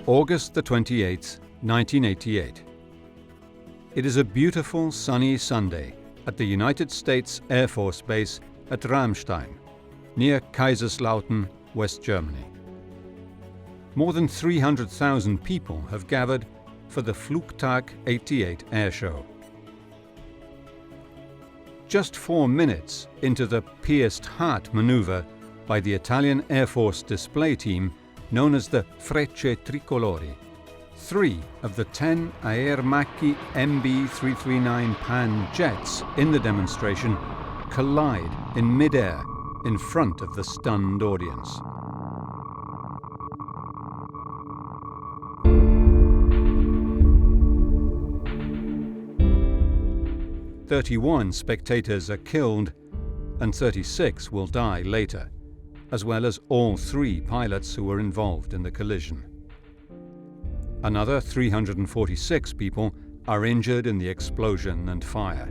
August the 28th, 1988. It is a beautiful sunny Sunday at the United States Air Force Base at Ramstein, near Kaiserslautern, West Germany. More than 300,000 people have gathered for the Flugtag 88 Airshow. Just 4 minutes into the pierced heart maneuver by the Italian Air Force display team known as the Frecce Tricolori, 3 of the 10 Aermacchi MB339 Pan jets in the demonstration collide in mid-air in front of the stunned audience. "31 spectators are killed and 36 will die later, as well as all 3 pilots who were involved in the collision. Another 346 people are injured in the explosion and fire.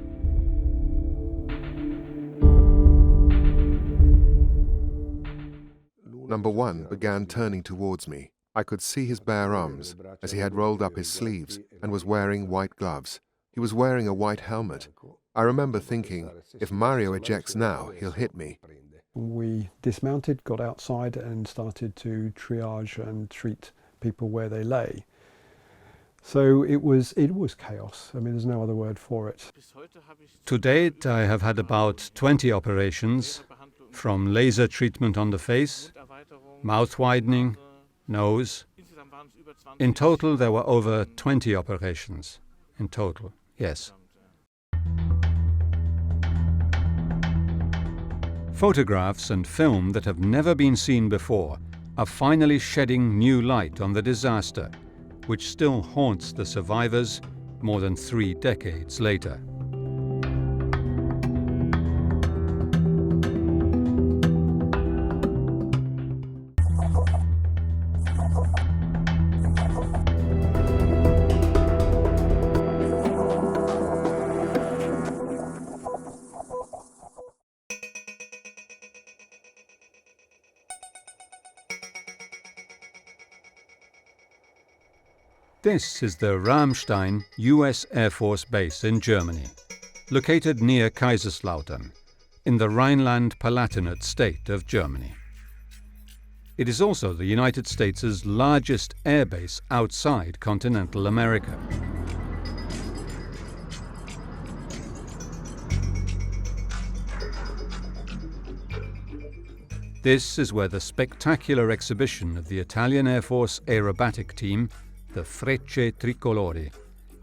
Number 1 began turning towards me. I could see his bare arms as he had rolled up his sleeves and was wearing white gloves. He was wearing a white helmet. I remember thinking, if Mario ejects now, he'll hit me. We dismounted, got outside and started to triage and treat people where they lay. So it was chaos. I mean, there's no other word for it. To date, I have had about 20 operations, from laser treatment on the face, mouth widening, nose. In total, there were over 20 operations. In total, yes. Photographs and film that have never been seen before are finally shedding new light on the disaster, which still haunts the survivors more than 3 decades later. This is the Ramstein US Air Force Base in Germany, located near Kaiserslautern, in the Rhineland-Palatinate state of Germany. It is also the United States' largest airbase outside continental America. This is where the spectacular exhibition of the Italian Air Force aerobatic team, the Frecce Tricolori,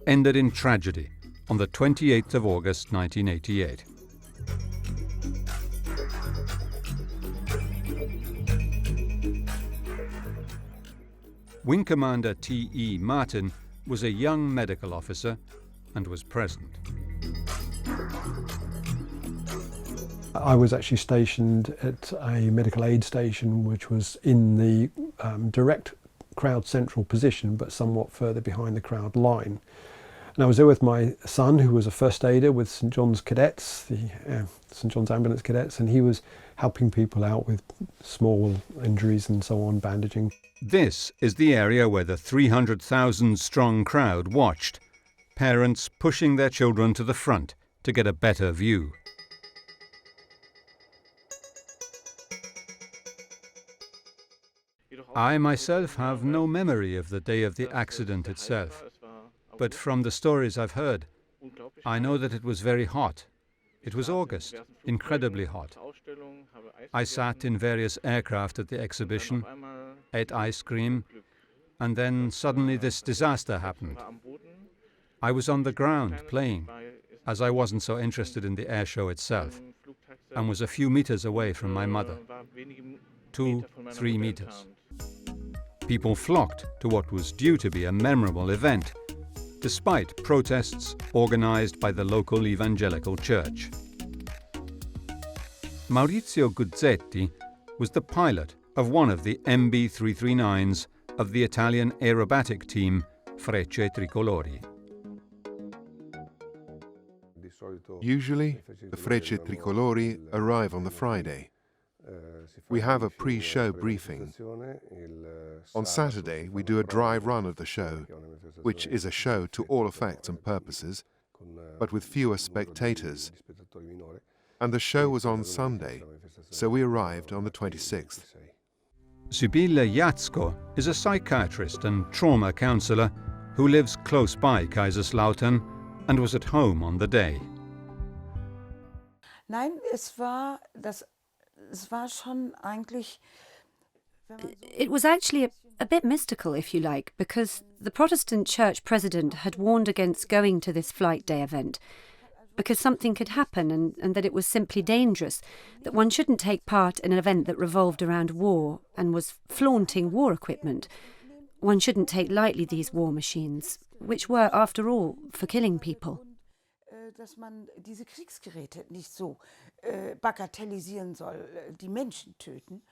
ended in tragedy on the 28th of August 1988. Wing Commander T.E. Martin was a young medical officer and was present. I was actually stationed at a medical aid station which was in the direct crowd central position, but somewhat further behind the crowd line. And I was there with my son, who was a first aider with St John's Cadets, the St John's Ambulance Cadets, and he was helping people out with small injuries and so on, bandaging. This is the area where the 300,000-strong crowd watched, parents pushing their children to the front to get a better view. I myself have no memory of the day of the accident itself, but from the stories I've heard, I know that it was very hot. It was August, incredibly hot. I sat in various aircraft at the exhibition, ate ice cream, and then suddenly this disaster happened. I was on the ground playing, as I wasn't so interested in the air show itself, and was a few meters away from my mother. 2-3 meters. People flocked to what was due to be a memorable event, despite protests organized by the local evangelical church. Maurizio Guzzetti was the pilot of one of the MB339s of the Italian aerobatic team Frecce Tricolori. Usually, the Frecce Tricolori arrive on the Friday. We have a pre-show briefing. On Saturday, we do a dry run of the show, which is a show to all effects and purposes, but with fewer spectators. And the show was on Sunday, so we arrived on the 26th. Sibylle Jatzko is a psychiatrist and trauma counsellor who lives close by Kaiserslautern and was at home on the day. Nein, es war schon eigentlich. It was actually a bit mystical, if you like, because the Protestant church president had warned against going to this flight day event because something could happen and that it was simply dangerous, that one shouldn't take part in an event that revolved around war and was flaunting war equipment. One shouldn't take lightly these war machines, which were, after all, for killing people. Dass man diese Kriegsgeräte nicht so bagatellisieren soll, die Menschen töten.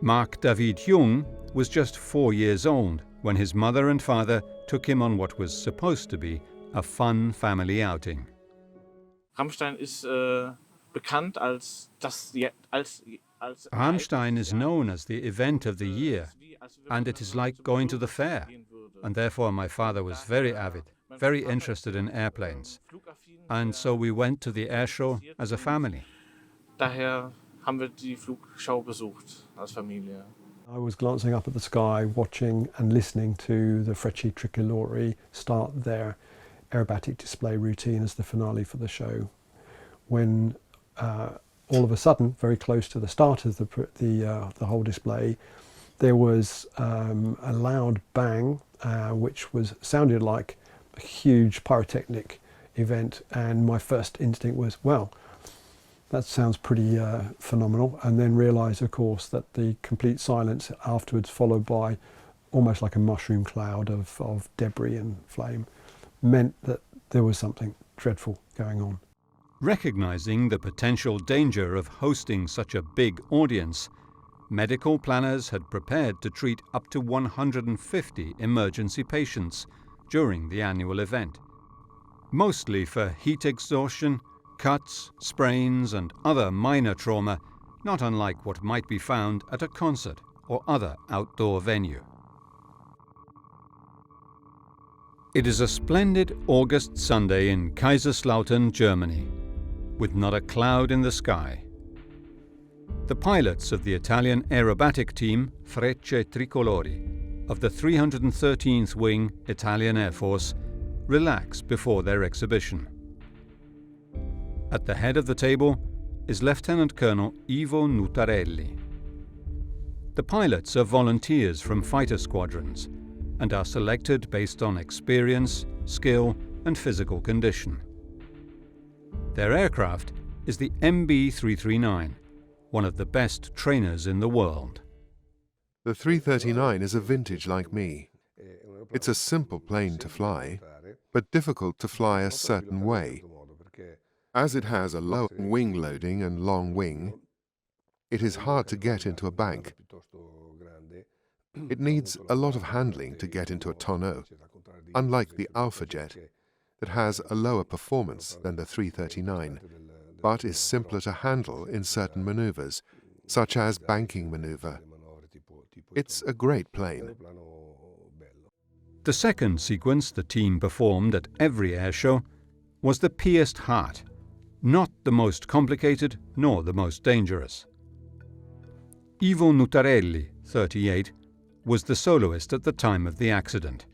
Mark David Jung was just 4 years old when his mother and father took him on what was supposed to be a fun family outing. Ramstein ist bekannt als das Ramstein is known as the event of the year, and it is like going to the fair, and therefore my father was very avid, very interested in airplanes, and so we went to the Airshow as a family. Daher haben wir die Flugschau besucht als Familie. I was glancing up at the sky, watching and listening to the Frecce Tricolori start their aerobatic display routine as the finale for the show, when all of a sudden, very close to the start of the whole display, there was a loud bang, which sounded like a huge pyrotechnic event, and my first instinct was, well, that sounds pretty phenomenal, and then realised, of course, that the complete silence afterwards, followed by almost like a mushroom cloud of debris and flame, meant that there was something dreadful going on. Recognizing the potential danger of hosting such a big audience, medical planners had prepared to treat up to 150 emergency patients during the annual event, mostly for heat exhaustion, cuts, sprains and other minor trauma, not unlike what might be found at a concert or other outdoor venue. It is a splendid August Sunday in Kaiserslautern, Germany, with not a cloud in the sky. The pilots of the Italian aerobatic team Frecce Tricolori of the 313th Wing Italian Air Force relax before their exhibition. At the head of the table is Lieutenant Colonel Ivo Nutarelli. The pilots are volunteers from fighter squadrons and are selected based on experience, skill and physical condition. Their aircraft is the MB339, one of the best trainers in the world. The 339 is a vintage like me. It's a simple plane to fly, but difficult to fly a certain way. As it has a low wing loading and long wing, it is hard to get into a bank. It needs a lot of handling to get into a tonneau, unlike the Alpha jet, that has a lower performance than the 339, but is simpler to handle in certain maneuvers, such as banking maneuver. It's a great plane. The second sequence the team performed at every airshow was the pierced heart, not the most complicated nor the most dangerous. Ivo Nutarelli, 38, was the soloist at the time of the accident.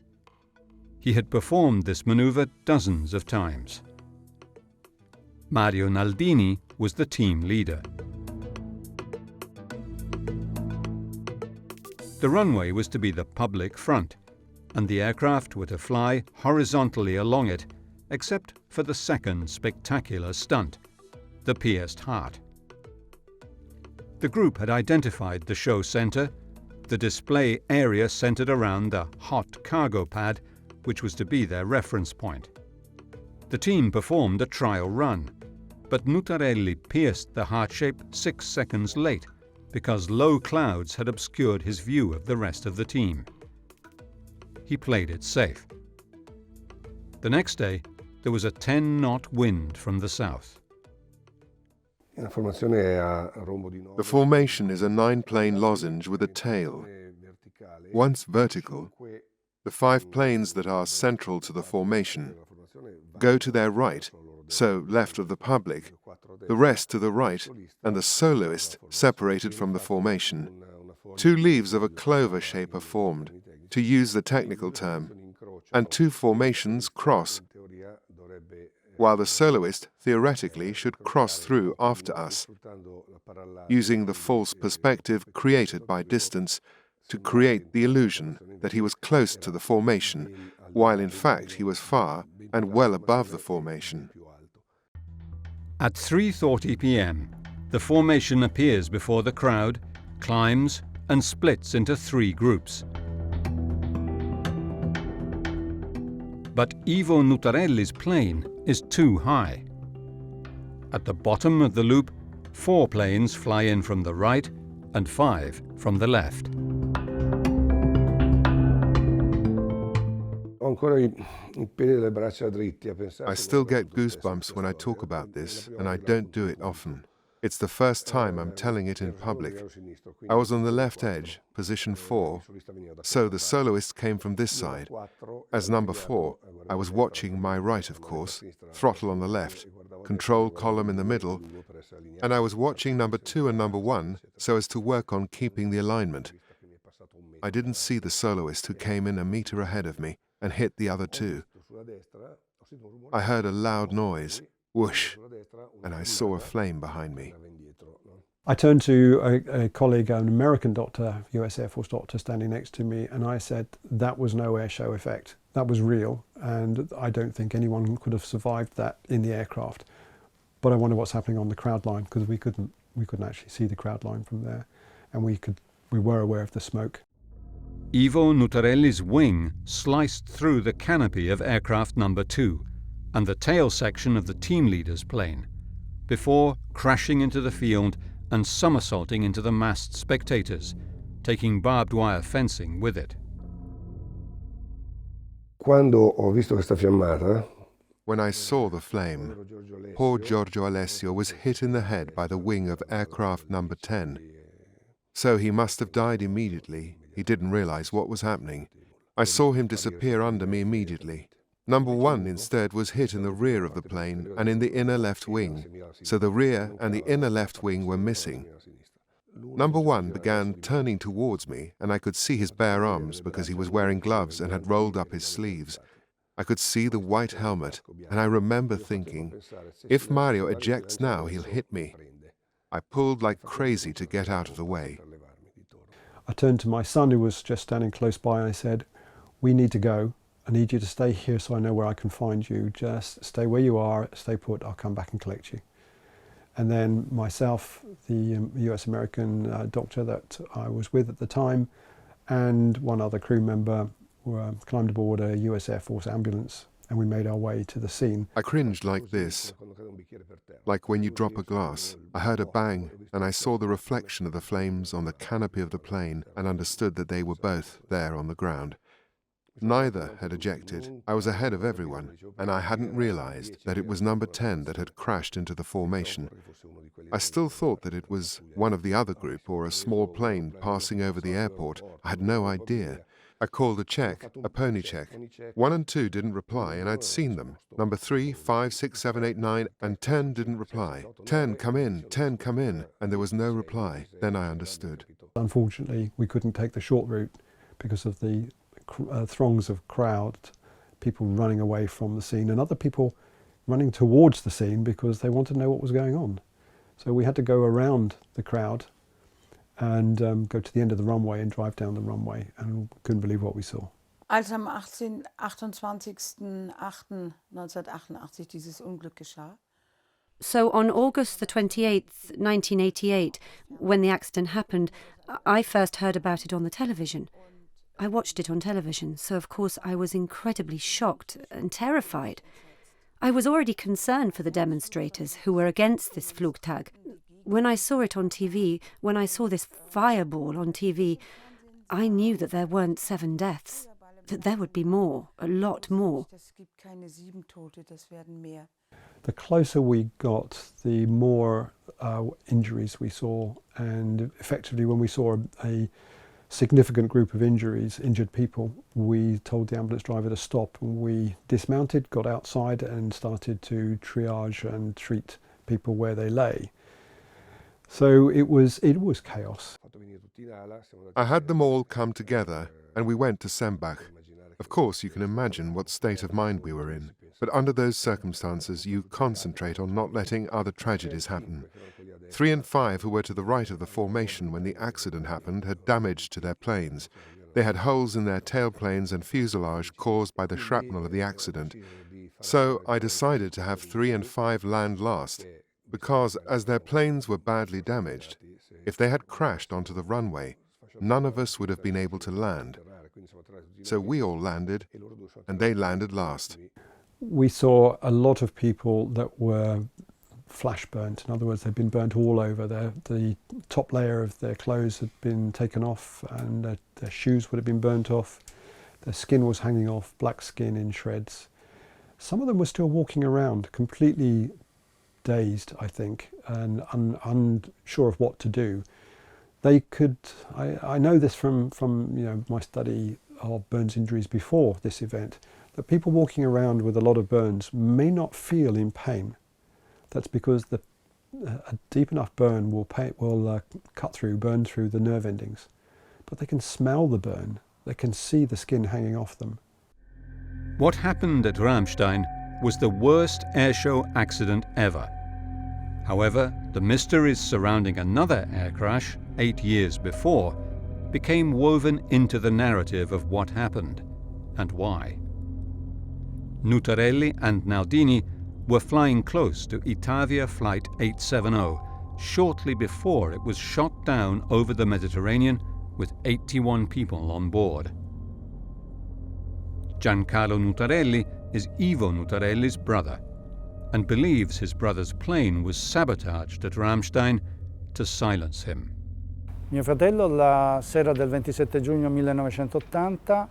He had performed this maneuver dozens of times. Mario Naldini was the team leader. The runway was to be the public front, and the aircraft were to fly horizontally along it, except for the second spectacular stunt, the pierced heart. The group had identified the show center, the display area centered around the hot cargo pad, which was to be their reference point. The team performed a trial run, but Nutarelli pierced the heart shape 6 seconds late because low clouds had obscured his view of the rest of the team. He played it safe. The next day, there was a 10-knot wind from the south. The formation is a 9-plane lozenge with a tail. Once vertical, the 5 planes that are central to the formation go to their right, so left of the public, the rest to the right, and the soloist separated from the formation. 2 leaves of a clover shape are formed, to use the technical term, and 2 formations cross, while the soloist theoretically should cross through after us, using the false perspective created by distance to create the illusion that he was close to the formation, while in fact he was far and well above the formation. At 3:40 p.m., the formation appears before the crowd, climbs, and splits into 3 groups. But Ivo Nutarelli's plane is too high. At the bottom of the loop, 4 planes fly in from the right and 5 from the left. I still get goosebumps when I talk about this, and I don't do it often. It's the first time I'm telling it in public. I was on the left edge, position 4, so the soloist came from this side. As number 4, I was watching my right, of course, throttle on the left, control column in the middle, and I was watching number 2 and number 1 so as to work on keeping the alignment. I didn't see the soloist who came in a meter ahead of me and hit the other 2. I heard a loud noise, whoosh, and I saw a flame behind me. I turned to a colleague, an American doctor, US Air Force doctor, standing next to me, and I said, that was no airshow effect. That was real, and I don't think anyone could have survived that in the aircraft. But I wonder what's happening on the crowd line, because we couldn't actually see the crowd line from there, and we were aware of the smoke. Ivo Nutarelli's wing sliced through the canopy of aircraft number 2 and the tail section of the team leader's plane, before crashing into the field and somersaulting into the massed spectators, taking barbed wire fencing with it. When I saw the flame, poor Giorgio Alessio was hit in the head by the wing of aircraft number 10. So he must have died immediately. He didn't realize what was happening. I saw him disappear under me immediately. Number 1 instead was hit in the rear of the plane and in the inner left wing, so the rear and the inner left wing were missing. Number 1 began turning towards me, and I could see his bare arms because he was wearing gloves and had rolled up his sleeves. I could see the white helmet, and I remember thinking, if Mario ejects now, he'll hit me. I pulled like crazy to get out of the way. I turned to my son, who was just standing close by, and I said, we need to go. I need you to stay here so I know where I can find you. Just stay where you are, stay put, I'll come back and collect you. And then myself, the US-American doctor that I was with at the time, and one other crew member climbed aboard a US Air Force ambulance, and we made our way to the scene. I cringed like this, like when you drop a glass. I heard a bang, and I saw the reflection of the flames on the canopy of the plane and understood that they were both there on the ground. Neither had ejected. I was ahead of everyone, and I hadn't realized that it was number 10 that had crashed into the formation. I still thought that it was one of the other group or a small plane passing over the airport. I had no idea. I called a check, a pony check. 1 and 2 didn't reply, and I'd seen them. Number 3, 5, 6, 7, 8, 9, and 10 didn't reply. 10, come in, 10, come in, and there was no reply. Then I understood. Unfortunately, we couldn't take the short route because of the throngs of crowd, people running away from the scene, and other people running towards the scene because they wanted to know what was going on. So we had to go around the crowd and go to the end of the runway and drive down the runway, and couldn't believe what we saw. Als am 28.08.1988 dieses Unglück geschah. So on August the 28th, 1988, when the accident happened, I first heard about it on the television. I watched it on television, so of course I was incredibly shocked and terrified. I was already concerned for the demonstrators who were against this Flugtag. When I saw it on TV, when I saw this fireball on TV, I knew that there weren't 7 deaths, that there would be more, a lot more. Es gibt keine 7 Tote, das werden mehr. The closer we got, the more injuries we saw, and effectively when we saw a significant group of injured people, we told the ambulance driver to stop, and we dismounted, got outside and started to triage and treat people where they lay. So it was chaos. I had them all come together and we went to Sembach. Of course, you can imagine what state of mind we were in, but under those circumstances you concentrate on not letting other tragedies happen. 3 and 5 who were to the right of the formation when the accident happened had damage to their planes. They had holes in their tailplanes and fuselage caused by the shrapnel of the accident. So I decided to have 3 and 5 land last, because as their planes were badly damaged, if they had crashed onto the runway, none of us would have been able to land. So we all landed, and they landed last. We saw a lot of people that were flash burnt. In other words, they'd been burnt all over. The top layer of their clothes had been taken off, and their shoes would have been burnt off. Their skin was hanging off, black skin in shreds. Some of them were still walking around, completely dazed, I think, and unsure of what to do. They could, I know this from my study of burns injuries before this event, that people walking around with a lot of burns may not feel in pain. That's because a deep enough burn will burn through the nerve endings. But they can smell the burn, they can see the skin hanging off them. What happened at Ramstein was the worst airshow accident ever. However, the mysteries surrounding another air crash 8 years before became woven into the narrative of what happened and why. Nutarelli and Naldini were flying close to Itavia Flight 870 shortly before it was shot down over the Mediterranean with 81 people on board. Giancarlo Nutarelli is Ivo Nutarelli's brother and believes his brother's plane was sabotaged at Ramstein to silence him. Mio fratello la sera del 27 giugno 1980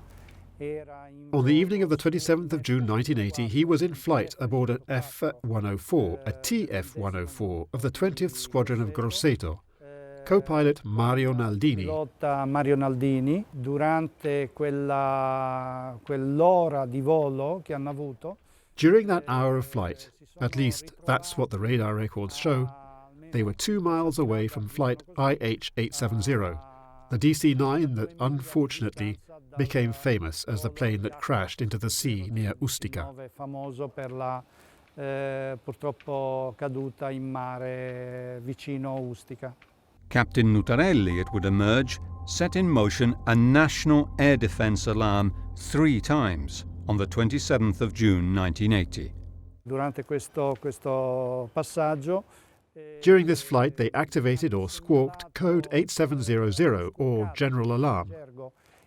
On the evening of the 27th of June 1980, he was in flight aboard an F-104, a TF-104 of the 20th Squadron of Grosseto. Co-pilot Mario Naldini. Pilota Mario Naldini, durante quell'ora di volo che hanno avuto. During that hour of flight, at least that's what the radar records show, they were 2 miles away from flight IH-870, the DC-9 that unfortunately became famous as the plane that crashed into the sea near Ustica. Famoso per la purtroppo caduta in mare vicino Ustica. Captain Nutarelli, it would emerge, set in motion a national air defense alarm 3 times on the 27th of June 1980. Durante questo passaggio During this flight, they activated or squawked code 8700 or general alarm.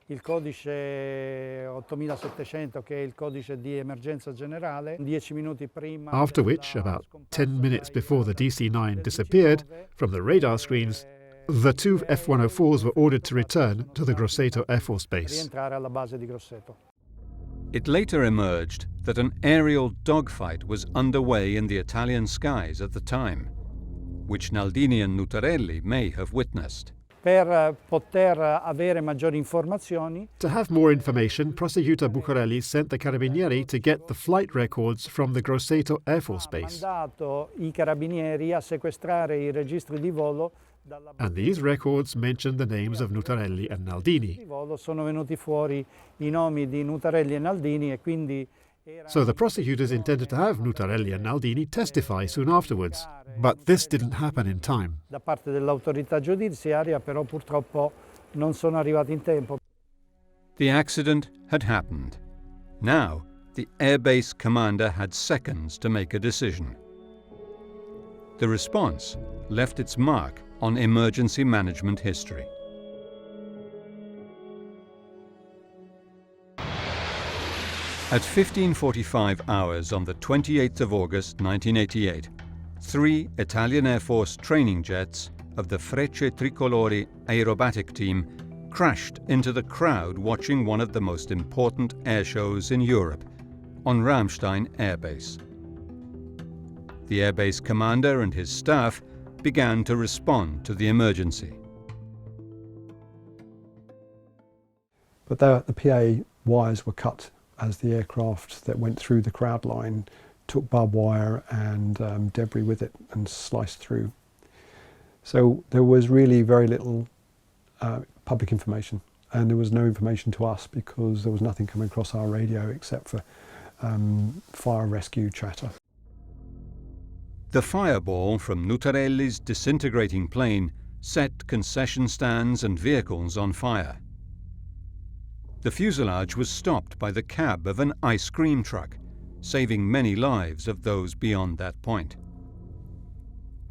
Il codice 8700, che è il codice di emergenza generale, 10 minuti prima. After which, about 10 minutes before the DC-9 disappeared from the radar screens, the 2 F-104s were ordered to return to the Grosseto Air Force Base. Rientrare alla base di Grosseto. It later emerged that an aerial dogfight was underway in the Italian skies at the time, which Naldini and Nutarelli may have witnessed. Per poter avere maggiori informazioni, To have more information, Prosecutor Bucarelli sent the Carabinieri to get the flight records from the Grosseto Air Force Base. ha mandato i carabinieri a sequestrare i registri di volo dalla base And these records mentioned the names of Nutarelli and Naldini. di volo. Sono venuti fuori i nomi di Nutarelli e Naldini e quindi So the prosecutors intended to have Nutarelli and Naldini testify soon afterwards. But this didn't happen in time. da parte dell'autorità giudiziaria, però purtroppo non sono arrivati in tempo. The accident had happened. Now, the airbase commander had seconds to make a decision. The response left its mark on emergency management history. At 15:45 hours on the 28th of August 1988, 3 Italian Air Force training jets of the Frecce Tricolori aerobatic team crashed into the crowd watching one of the most important air shows in Europe on Ramstein Air Base. The airbase commander and his staff began to respond to the emergency. But the PA wires were cut as the aircraft that went through the crowd line took barbed wire and debris with it and sliced through. So there was really very little public information, and there was no information to us because there was nothing coming across our radio except for fire rescue chatter. The fireball from Nutarelli's disintegrating plane set concession stands and vehicles on fire. The fuselage was stopped by the cab of an ice cream truck, saving many lives of those beyond that point.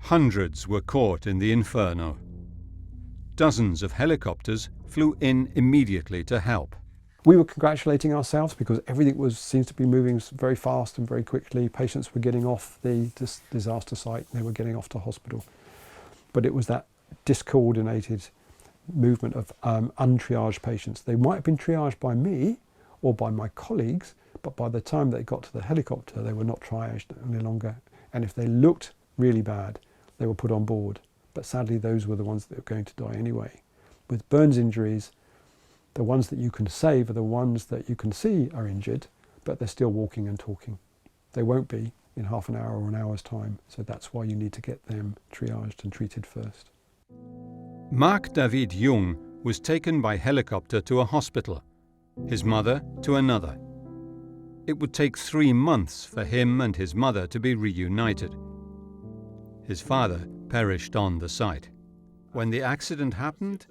Hundreds were caught in the inferno. Dozens of helicopters flew in immediately to help. We were congratulating ourselves because everything seems to be moving very fast and very quickly. Patients were getting off the disaster site, they were getting off to hospital. But it was that discoordinated movement of untriaged patients. They might have been triaged by me or by my colleagues, but by the time they got to the helicopter, they were not triaged any longer. And if they looked really bad, they were put on board. But sadly, those were the ones that were going to die anyway. With burns injuries, the ones that you can save are the ones that you can see are injured, but they're still walking and talking. They won't be in half an hour or an hour's time, so that's why you need to get them triaged and treated first. Mark David Jung was taken by helicopter to a hospital, his mother to another. It would take 3 months for him and his mother to be reunited. His father perished on the site. When the accident happened,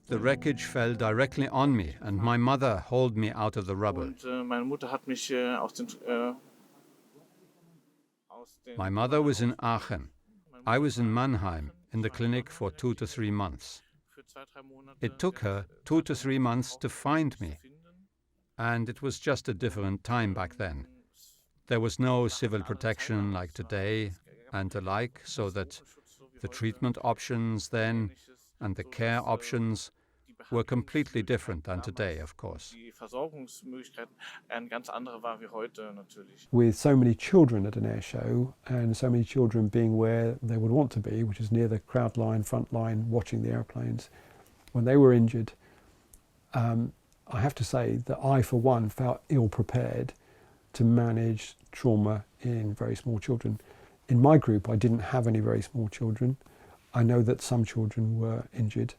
the wreckage fell directly on me and my mother hauled me out of the rubble. My mother was in Aachen. I was in Mannheim in the clinic for 2 to 3 months. It took her 2 to 3 months to find me, and it was just a different time back then. There was no civil protection like today and the like, so that the treatment options then and the care options were completely different than today, of course. With so many children at an air show and so many children being where they would want to be, which is near the crowd line, front line, watching the airplanes, when they were injured, I have to say that I, for one, felt ill-prepared to manage trauma in very small children. In my group, I didn't have any very small children. I know that some children were injured,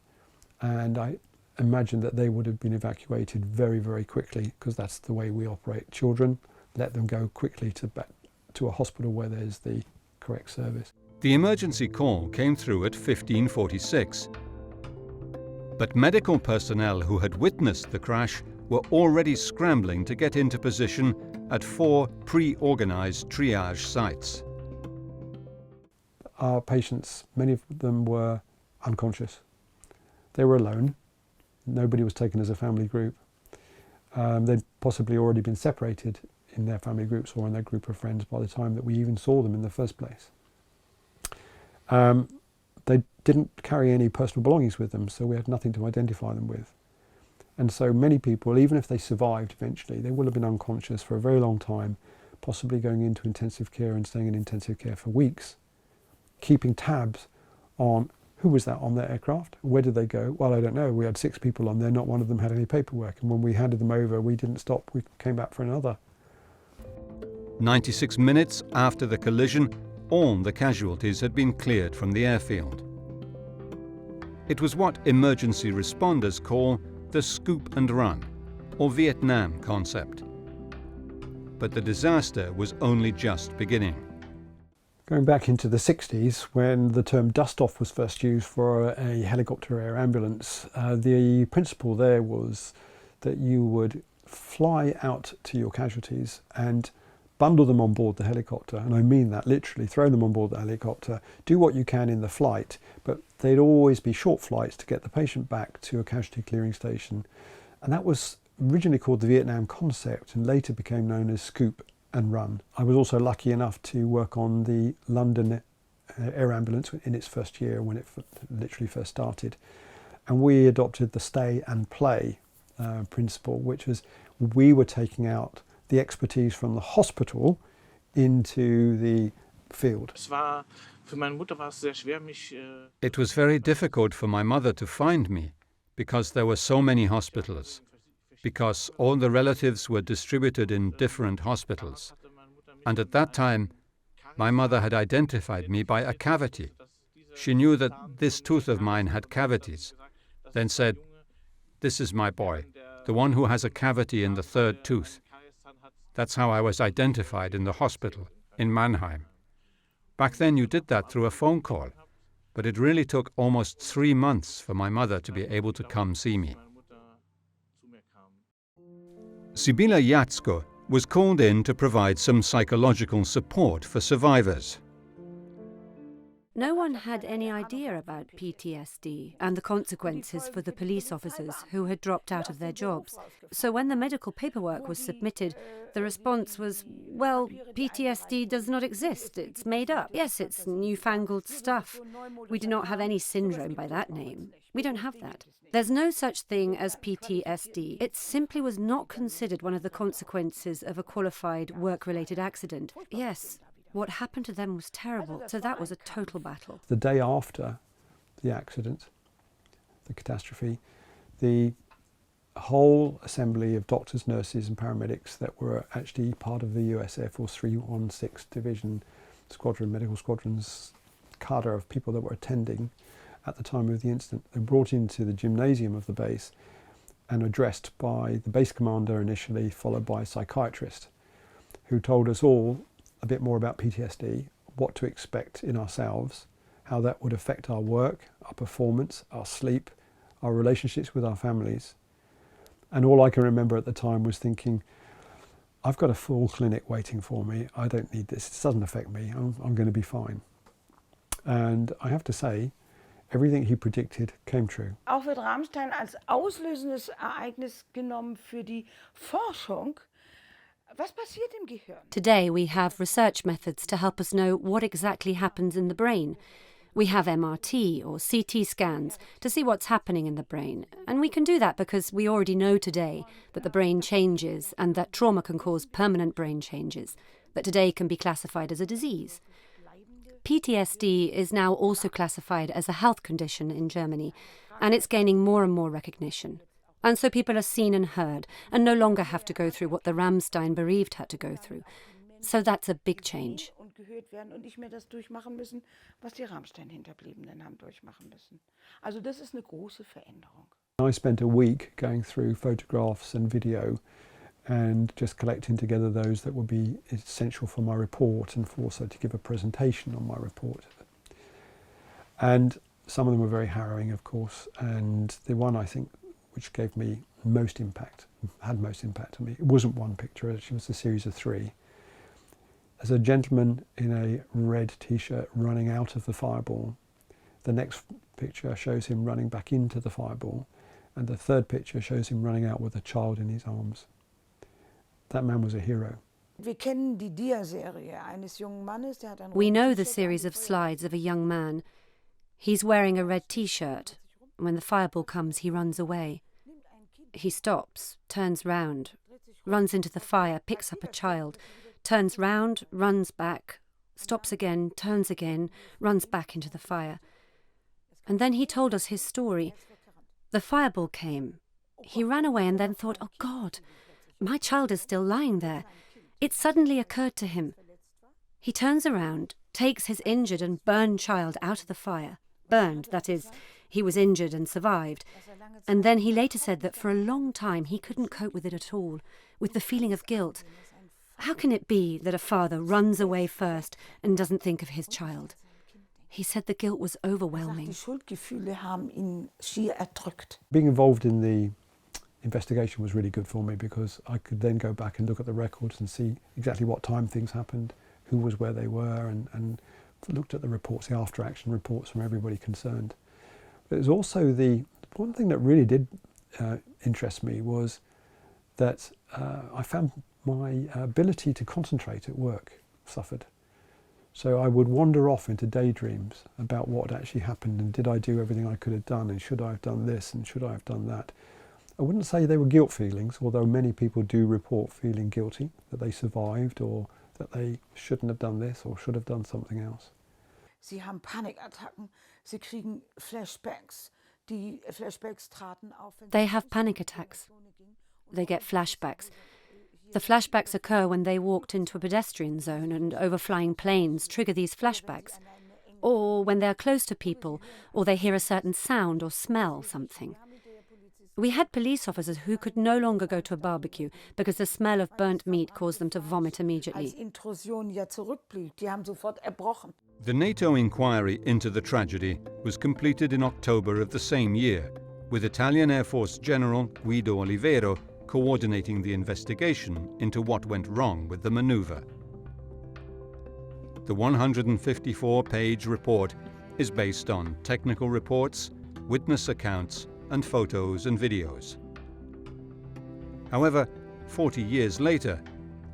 and I imagine that they would have been evacuated very, very quickly, because that's the way we operate. Children, let them go quickly to a hospital where there's the correct service. The emergency call came through at 15:46. But medical personnel who had witnessed the crash were already scrambling to get into position at 4 pre-organized triage sites. Our patients, many of them were unconscious. They were alone. Nobody was taken as a family group. They'd possibly already been separated in their family groups or in their group of friends by the time that we even saw them in the first place. They didn't carry any personal belongings with them, so we had nothing to identify them with. And so many people, even if they survived eventually, they will have been unconscious for a very long time, possibly going into intensive care and staying in intensive care for weeks, keeping tabs on who was that on their aircraft, where did they go? Well, I don't know. We had 6 people on there, not one of them had any paperwork, and when we handed them over, we didn't stop, we came back for another. 96 minutes after the collision, all the casualties had been cleared from the airfield. It was what emergency responders call the scoop and run, or Vietnam concept. But the disaster was only just beginning. Going back into the 60s, when the term dust-off was first used for a helicopter air ambulance, the principle there was that you would fly out to your casualties and bundle them on board the helicopter, and I mean that literally, throw them on board the helicopter, do what you can in the flight, but they'd always be short flights to get the patient back to a casualty clearing station. And that was originally called the Vietnam concept and later became known as scoop and run. I was also lucky enough to work on the London air ambulance in its first year when it literally first started. And we adopted the stay and play principle, which was we were taking out the expertise from the hospital into the field. It was very difficult for my mother to find me because there were so many hospitals, because all the relatives were distributed in different hospitals. And at that time, my mother had identified me by a cavity. She knew that this tooth of mine had cavities, then said, "This is my boy, the one who has a cavity in the third tooth." That's how I was identified in the hospital in Mannheim. Back then you did that through a phone call, but it really took almost 3 months for my mother to be able to come see me. Sibylla Jatzko was called in to provide some psychological support for survivors. No one had any idea about PTSD and the consequences for the police officers who had dropped out of their jobs. So when the medical paperwork was submitted, the response was, well, PTSD does not exist, it's made up. Yes, it's newfangled stuff. We do not have any syndrome by that name. We don't have that. There's no such thing as PTSD. It simply was not considered one of the consequences of a qualified work-related accident. Yes, what happened to them was terrible, so that was a total battle. The day after the accident, the catastrophe, the whole assembly of doctors, nurses and paramedics that were actually part of the US Air Force 316 Division Squadron, Medical Squadron's cadre of people that were attending at the time of the incident, they were brought into the gymnasium of the base and addressed by the base commander initially, followed by a psychiatrist, who told us all a bit more about PTSD, what to expect in ourselves, how that would affect our work, our performance, our sleep, our relationships with our families. And all I can remember at the time was thinking, I've got a full clinic waiting for me. I don't need this. It doesn't affect me. I'm going to be fine. And I have to say, everything he predicted came true. Auch wird Ramstein als auslösendes Ereignis genommen für die Forschung. Was passiert im Gehirn? Today we have research methods to help us know what exactly happens in the brain. We have MRT or CT scans to see what's happening in the brain. And we can do that because we already know today that the brain changes and that trauma can cause permanent brain changes, that today can be classified as a disease. PTSD is now also classified as a health condition in Germany, and it's gaining more and more recognition. And so people are seen and heard and no longer have to go through what the Ramstein bereaved had to go through. So that's a big change. Und gehört werden und nicht mehr das durchmachen müssen, was die Ramstein-Hinterbliebenen haben durchmachen müssen. Also das ist eine große Veränderung. I spent a week going through photographs and video and just collecting together those that would be essential for my report and for also to give a presentation on my report. And some of them were very harrowing, of course, and the one I think which gave me most impact, had most impact on me, it wasn't one picture, it was a series of 3. There's a gentleman in a red t-shirt running out of the fireball. The next picture shows him running back into the fireball, and the third picture shows him running out with a child in his arms. That man was a hero. Wir kennen die Dia-Serie eines jungen Mannes, der hat ein We know rotes the T-Shirt series of angezogen. slides of a young man. He's wearing a red t-shirt. When the fireball comes, he runs away. He stops, turns round, runs into the fire, picks up a child, turns round, runs back, stops again, turns again, runs back into the fire. And then he told us his story. The fireball came. He ran away and then thought, oh God, my child is still lying there. It suddenly occurred to him. He turns around, takes his injured and burned child out of the fire. Burned, that is, he was injured and survived. And then he later said that for a long time he couldn't cope with it at all, with the feeling of guilt. How can it be that a father runs away first and doesn't think of his child? He said the guilt was overwhelming. Die Schuldgefühle haben ihn schier erdrückt. Being involved in the investigation was really good for me because I could then go back and look at the records and see exactly what time things happened, who was where they were, and looked at the reports, the after-action reports from everybody concerned. But it was also the one thing that really did interest me was that I found my ability to concentrate at work suffered. So I would wander off into daydreams about what actually happened and did I do everything I could have done and should I have done this and should I have done that. I wouldn't say they were guilt feelings, although many people do report feeling guilty that they survived or that they shouldn't have done this or should have done something else. Sie haben Panikattacken, sie kriegen Flashbacks. Die Flashbacks traten auf, wenn They have panic attacks. They get flashbacks. The flashbacks occur when they walked into a pedestrian zone, and overflying planes trigger these flashbacks. Or when they are close to people, or they hear a certain sound or smell something. We had police officers who could no longer go to a barbecue because the smell of burnt meat caused them to vomit als immediately. Intrusion ja zurückblieb. Die haben sofort erbrochen. The NATO inquiry into the tragedy was completed in October of the same year, with Italian Air Force General Guido Olivero coordinating the investigation into what went wrong with the maneuver. The 154-page report is based on technical reports, witness accounts, and photos and videos. However, 40 years later,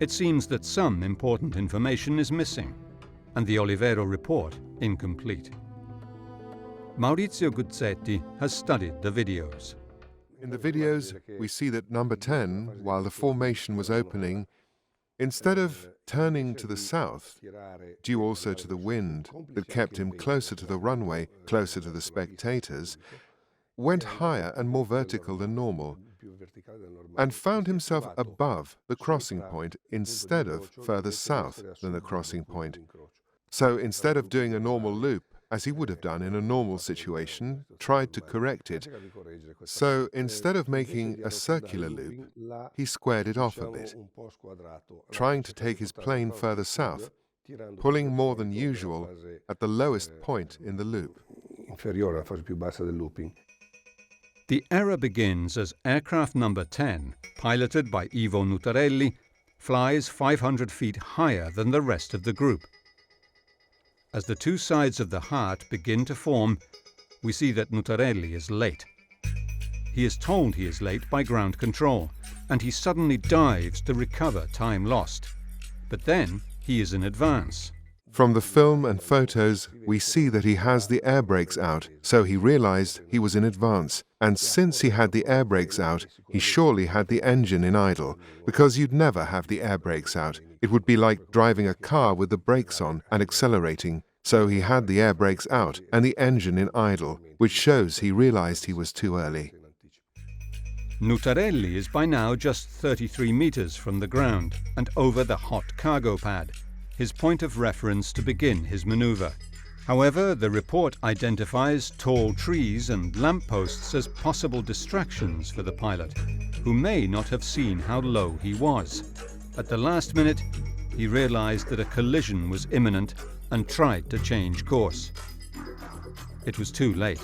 it seems that some important information is missing, and the Olivero report incomplete. Maurizio Guzzetti has studied the videos. In the videos, we see that number 10, while the formation was opening, instead of turning to the south, due also to the wind that kept him closer to the runway, closer to the spectators, went higher and more vertical than normal, and found himself above the crossing point instead of further south than the crossing point. So instead of doing a normal loop, as he would have done in a normal situation, tried to correct it. So instead of making a circular loop, he squared it off a bit, trying to take his plane further south, pulling more than usual at the lowest point in the loop. The error begins as aircraft number 10, piloted by Ivo Nutarelli, flies 500 feet higher than the rest of the group. As the two sides of the heart begin to form, we see that Nutarelli is late. He is told he is late by ground control, and he suddenly dives to recover time lost. But then he is in advance. From the film and photos, we see that he has the air brakes out, so he realized he was in advance. And since he had the air brakes out, he surely had the engine in idle, because you'd never have the air brakes out. It would be like driving a car with the brakes on and accelerating. So he had the air brakes out and the engine in idle, which shows he realized he was too early. Nutarelli is by now just 33 meters from the ground and over the hot cargo pad, his point of reference to begin his maneuver. However, the report identifies tall trees and lampposts as possible distractions for the pilot, who may not have seen how low he was. At the last minute, he realized that a collision was imminent and tried to change course. It was too late.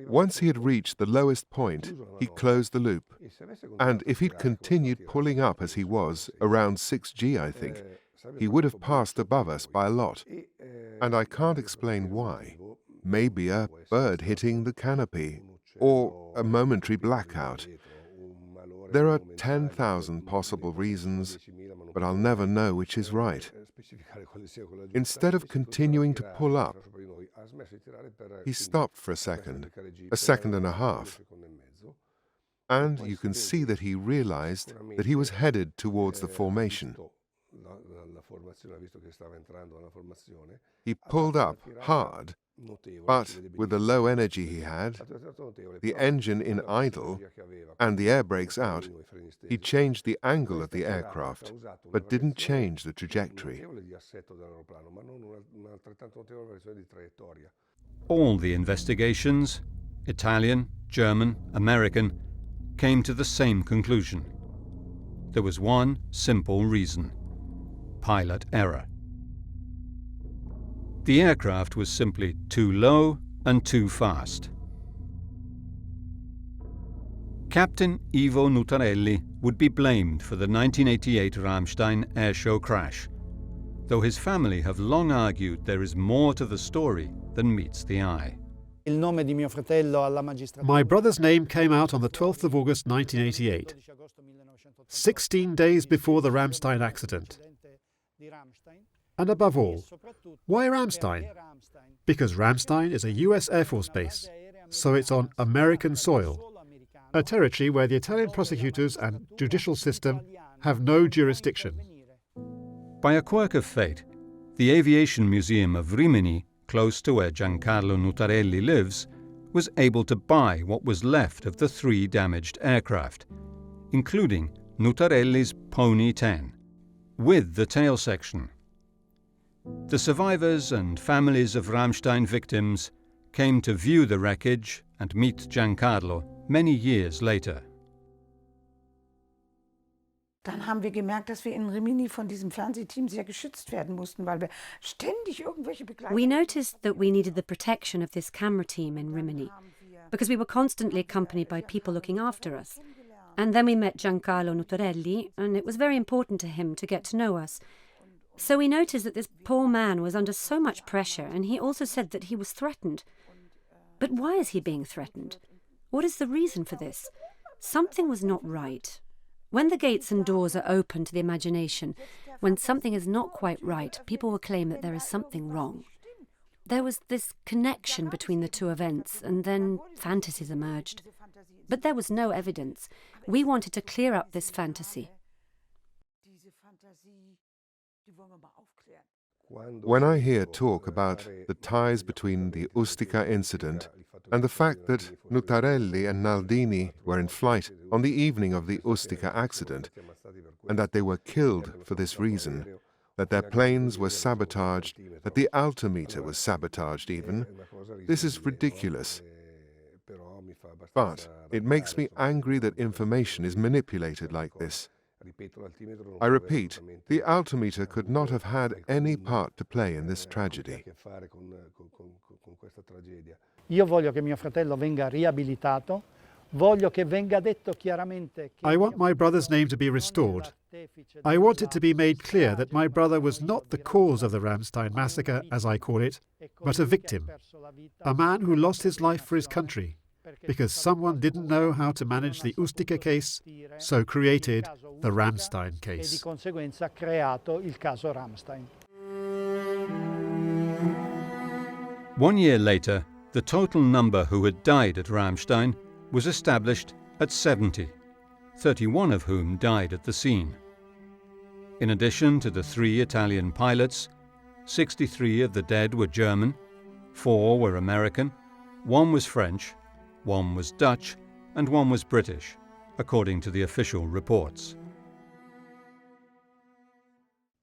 Once he had reached the lowest point, he closed the loop. And if he'd continued pulling up as he was, around 6G I think, he would have passed above us by a lot. And I can't explain why. Maybe a bird hitting the canopy, or a momentary blackout. There are 10,000 possible reasons, but I'll never know which is right. Instead of continuing to pull up, he stopped for a second and a half. And you can see that he realized that he was headed towards the formation. He pulled up hard, but with the low energy he had, the engine in idle, and the air brakes out, he changed the angle of the aircraft, but didn't change the trajectory. All the investigations, Italian, German, American, came to the same conclusion. There was one simple reason: pilot error. The aircraft was simply too low and too fast. Captain Ivo Nutarelli would be blamed for the 1988 Ramstein Airshow crash, though his family have long argued there is more to the story than meets the eye. My brother's name came out on the 12th of August 1988, 16 days before the Ramstein accident. And above all, why Ramstein? Because Ramstein is a US Air Force base, so it's on American soil, a territory where the Italian prosecutors and judicial system have no jurisdiction. By a quirk of fate, the Aviation Museum of Rimini, close to where Giancarlo Nutarelli lives, was able to buy what was left of the 3 damaged aircraft, including Nutarelli's Pony 10, with the tail section. The survivors and families of Ramstein victims came to view the wreckage and meet Giancarlo many years later. Dann haben wir gemerkt, dass wir in Rimini von diesem Fernsehteam sehr geschützt werden mussten, weil wir ständig irgendwelche Begleiter... We noticed that we needed the protection of this camera team in Rimini, because we were constantly accompanied by people looking after us. And then we met Giancarlo Nutarelli, and it was very important to him to get to know us. So we noticed that this poor man was under so much pressure, and he also said that he was threatened. But why is he being threatened? What is the reason for this? Something was not right. When the gates and doors are open to the imagination, when something is not quite right, people will claim that there is something wrong. There was this connection between the 2 events, and then fantasies emerged. But there was no evidence. We wanted to clear up this fantasy. When I hear talk about the ties between the Ustica incident and the fact that Nutarelli and Naldini were in flight on the evening of the Ustica accident, and that they were killed for this reason, that their planes were sabotaged, that the altimeter was sabotaged even, this is ridiculous. But it makes me angry that information is manipulated like this. I repeat, the altimeter could not have had any part to play in this tragedy. Io voglio che mio fratello venga riabilitato, voglio che venga detto chiaramente che I want my brother's name to be restored. I want it to be made clear that my brother was not the cause of the Ramstein massacre, as I call it, but a victim, a man who lost his life for his country, because someone didn't know how to manage the Ustica case, so created the Ramstein e di case. conseguenza ha creato il caso Ramstein. 1 year later, the total number who had died at Ramstein was established at 70, 31 of whom died at the scene. In addition to the 3 Italian pilots, 63 of the dead were German, 4 were American, 1 was French, 1 was Dutch, and 1 was British, according to the official reports.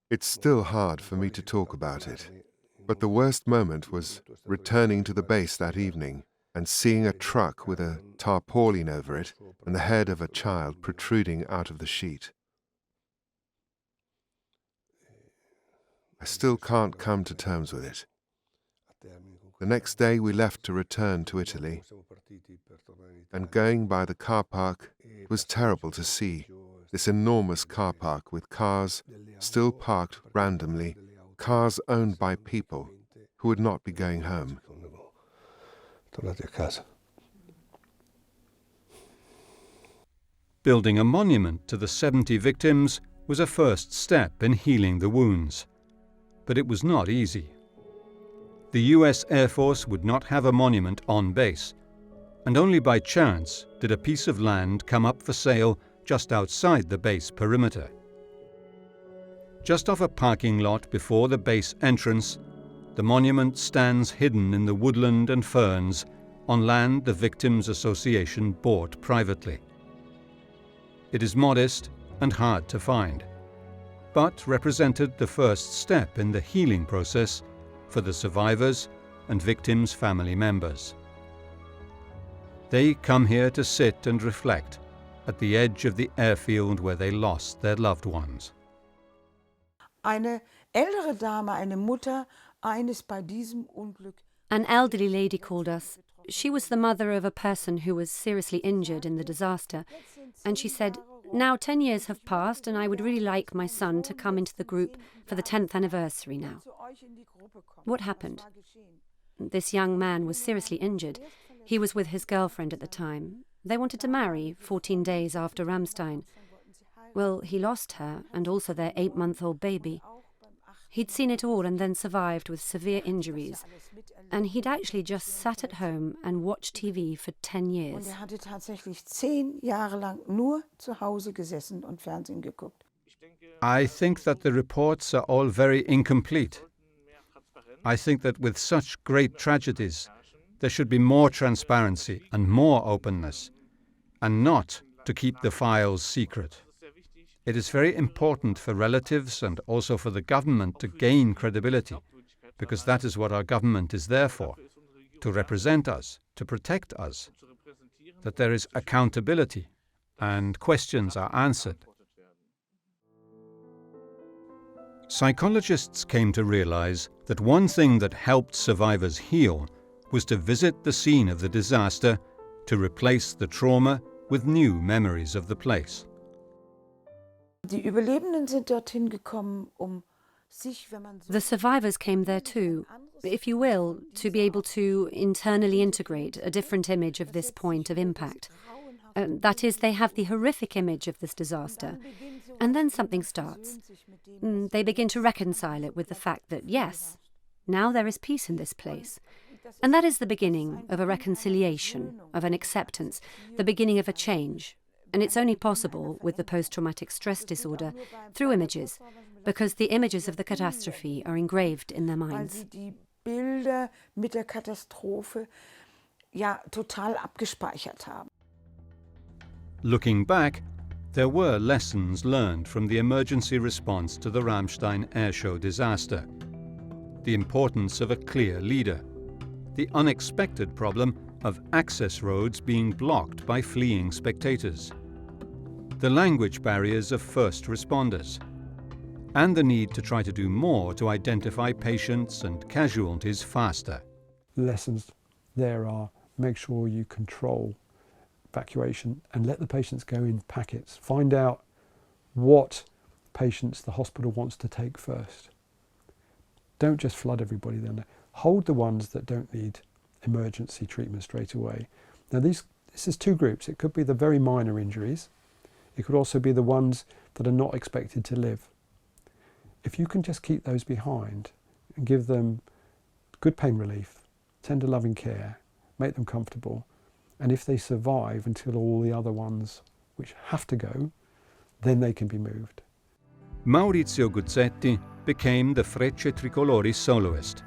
It's still hard for me to talk about it, but the worst moment was returning to the base that evening and seeing a truck with a tarpaulin over it and the head of a child protruding out of the sheet. I still can't come to terms with it. The next day we left to return to Italy, and going by the car park, it was terrible to see this enormous car park with cars still parked randomly, cars owned by people who would not be going home. Building a monument to the 70 victims was a first step in healing the wounds, but it was not easy. The US Air Force would not have a monument on base, and only by chance did a piece of land come up for sale just outside the base perimeter. Just off a parking lot before the base entrance, the monument stands hidden in the woodland and ferns on land the Victims Association bought privately. It is modest and hard to find, but represented the first step in the healing process for the survivors and victims' family members. They come here to sit and reflect at the edge of the airfield where they lost their loved ones. Eine ältere Dame, eine Mutter eines bei diesem Unglück. An elderly lady called us. She was the mother of a person who was seriously injured in the disaster, and she said, "Now 10 years have passed and I would really like my son to come into the group for the 10th anniversary now." What happened? This young man was seriously injured. He was with his girlfriend at the time. They wanted to marry 14 days after Ramstein. Well, he lost her and also their 8-month-old baby. He'd seen it all and then survived with severe injuries. And he'd actually just sat at home and watched TV for 10 years. Und hatte tatsächlich 10 Jahre lang nur zu Hause gesessen und Fernsehen geguckt. I think that the reports are all very incomplete. I think that with such great tragedies, there should be more transparency and more openness, and not to keep the files secret. It is very important for relatives and also for the government to gain credibility, because that is what our government is there for, to represent us, to protect us, that there is accountability and questions are answered. Psychologists came to realize that one thing that helped survivors heal was to visit the scene of the disaster to replace the trauma with new memories of the place. Die Überlebenden sind dorthin gekommen, sich, wenn man so The survivors came there too, if you will, to be able to internally integrate a different image of this point of impact. That is, they have the horrific image of this disaster, and then something starts. They begin to reconcile it with the fact that, yes, now there is peace in this place. And that is the beginning of a reconciliation, of an acceptance, the beginning of a change. And it's only possible with the post-traumatic stress disorder through images, because the images of the catastrophe are engraved in their weil minds. sie die Bilder mit der Katastrophe ja total abgespeichert haben. Looking back, there were lessons learned from the emergency response to the Ramstein Airshow disaster. The importance of a clear leader. The unexpected problem of access roads being blocked by fleeing spectators. The language barriers of first responders. And the need to try to do more to identify patients and casualties faster. Lessons there are: make sure you control evacuation and let the patients go in packets. Find out what patients the hospital wants to take first. Don't just flood everybody down there. Hold the ones that don't need emergency treatment straight away. Now this is two groups. It could be the very minor injuries. It could also be the ones that are not expected to live. If you can just keep those behind and give them good pain relief, tender loving care, make them comfortable, and if they survive until all the other ones which have to go, then they can be moved. Maurizio Guzzetti became the Frecce Tricolori soloist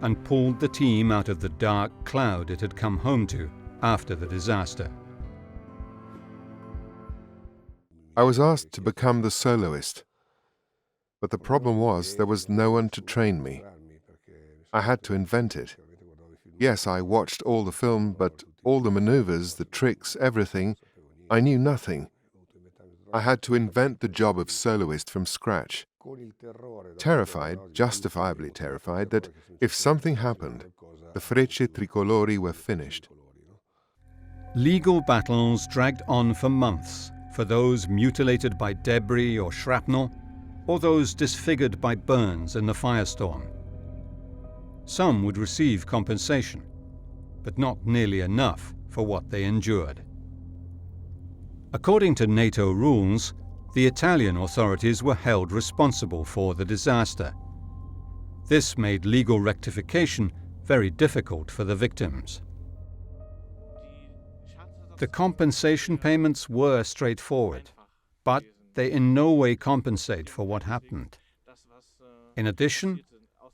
and pulled the team out of the dark cloud it had come home to after the disaster. I was asked to become the soloist, but the problem was there was no one to train me. I had to invent it. Yes, I watched all the film, but all the maneuvers, the tricks, everything, I knew nothing. I had to invent the job of soloist from scratch. Terrified, justifiably terrified, that if something happened, the Frecce Tricolori were finished. Legal battles dragged on for months for those mutilated by debris or shrapnel, or those disfigured by burns in the firestorm. Some would receive compensation, but not nearly enough for what they endured. According to NATO rules, the Italian authorities were held responsible for the disaster. This made legal rectification very difficult for the victims. The compensation payments were straightforward, but they in no way compensate for what happened. In addition,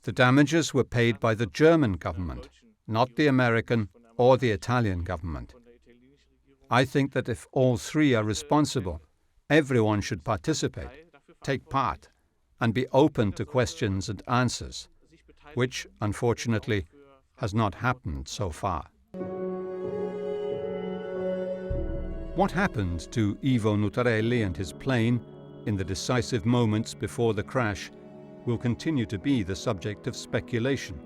the damages were paid by the German government, not the American or the Italian government. I think that if all three are responsible, everyone should participate, take part, and be open to questions and answers, which, unfortunately, has not happened so far. What happened to Ivo Nutarelli and his plane in the decisive moments before the crash will continue to be the subject of speculation.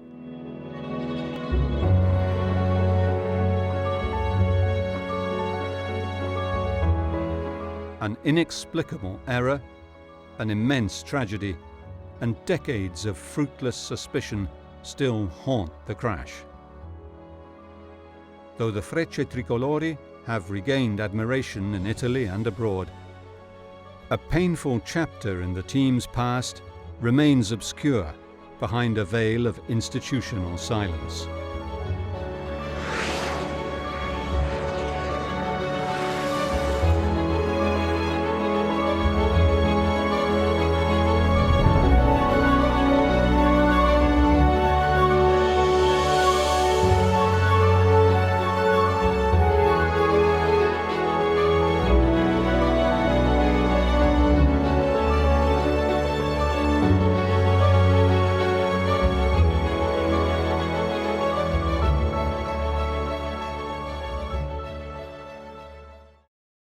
An inexplicable error, an immense tragedy, and decades of fruitless suspicion still haunt the crash. Though the Frecce Tricolori have regained admiration in Italy and abroad, a painful chapter in the team's past remains obscure behind a veil of institutional silence.